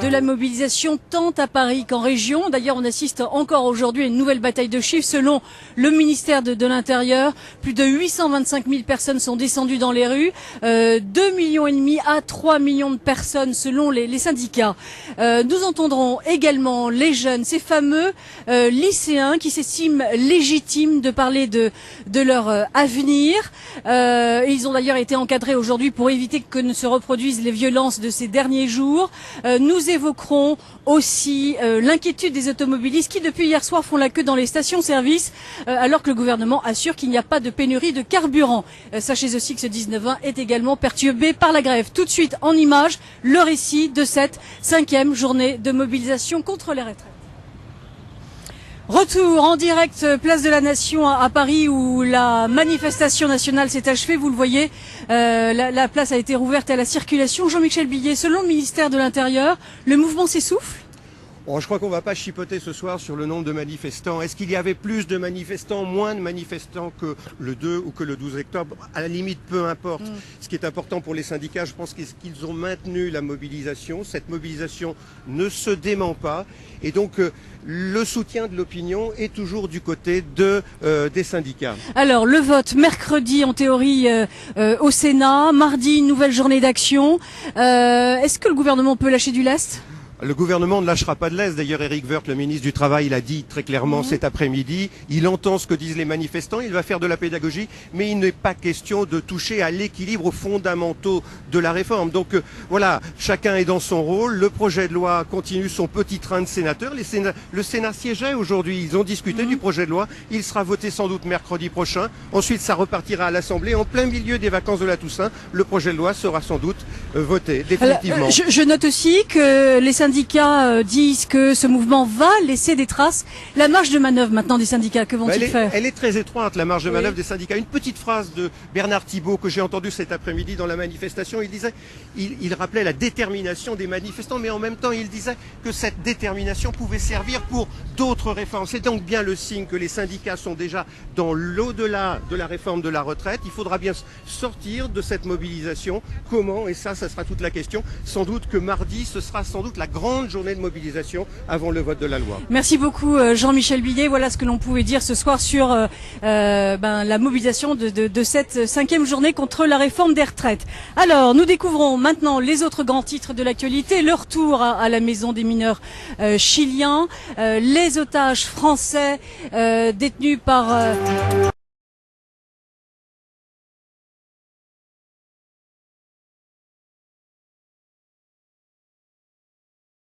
de la mobilisation tant à Paris qu'en région. D'ailleurs, on assiste encore aujourd'hui à une nouvelle bataille de chiffres. Selon le ministère de l'Intérieur, plus de 825 000 personnes sont descendues dans les rues, 2,5 millions à 3 millions de personnes selon les syndicats. Nous entendrons également les jeunes, ces fameux lycéens qui s'estiment légitimes de parler de leur avenir. Ils ont d'ailleurs été encadrés aujourd'hui pour éviter que ne se reproduisent les violences de ces derniers jours. Nous évoquerons aussi l'inquiétude des automobilistes qui depuis hier soir font la queue dans les stations-service alors que le gouvernement assure qu'il n'y a pas de pénurie de carburant. Sachez aussi que ce 19-20 est également perturbé par la grève. Tout de suite en images, le récit de cette 5e journée de mobilisation contre les retraites. Retour en direct, place de la Nation à Paris où la manifestation nationale s'est achevée. Vous le voyez, la place a été rouverte à la circulation. Jean-Michel Billet, selon le ministère de l'Intérieur, le mouvement s'essouffle ? Bon, je crois qu'on ne va pas chipoter ce soir sur le nombre de manifestants. Est-ce qu'il y avait plus de manifestants, moins de manifestants que le 2 ou que le 12 octobre? À la limite, peu importe. Ce qui est important pour les syndicats, je pense qu'ils ont maintenu la mobilisation. Cette mobilisation ne se dément pas. Et donc, le soutien de l'opinion est toujours du côté des syndicats. Alors, le vote mercredi, en théorie, au Sénat. Mardi, une nouvelle journée d'action. Est-ce que le gouvernement peut lâcher du lest ? Le gouvernement ne lâchera pas de l'Est. D'ailleurs, Éric Woerth, le ministre du Travail, l'a dit très clairement cet après-midi. Il entend ce que disent les manifestants, il va faire de la pédagogie, mais il n'est pas question de toucher à l'équilibre, aux fondamentaux de la réforme. Donc voilà, chacun est dans son rôle. Le projet de loi continue son petit train de sénateurs. Le Sénat siégeait aujourd'hui, ils ont discuté du projet de loi. Il sera voté sans doute mercredi prochain. Ensuite, ça repartira à l'Assemblée. En plein milieu des vacances de la Toussaint, le projet de loi sera sans doute voté définitivement. Alors, je note aussi que les syndicats disent que ce mouvement va laisser des traces. La marge de manœuvre maintenant des syndicats, que vont-ils faire ? Elle est très étroite, la marge de manœuvre des syndicats. Une petite phrase de Bernard Thibault que j'ai entendue cet après-midi dans la manifestation. Il disait, il rappelait la détermination des manifestants, mais en même temps il disait que cette détermination pouvait servir pour d'autres réformes. C'est donc bien le signe que les syndicats sont déjà dans l'au-delà de la réforme de la retraite. Il faudra bien sortir de cette mobilisation. Comment ? Et ça sera toute la question. Sans doute que mardi, ce sera sans doute la grande journée de mobilisation avant le vote de la loi. Merci beaucoup Jean-Michel Billet. Voilà ce que l'on pouvait dire ce soir sur la mobilisation de cette 5e journée contre la réforme des retraites. Alors, nous découvrons maintenant les autres grands titres de l'actualité. Le retour à la maison des mineurs chiliens, les otages français détenus par...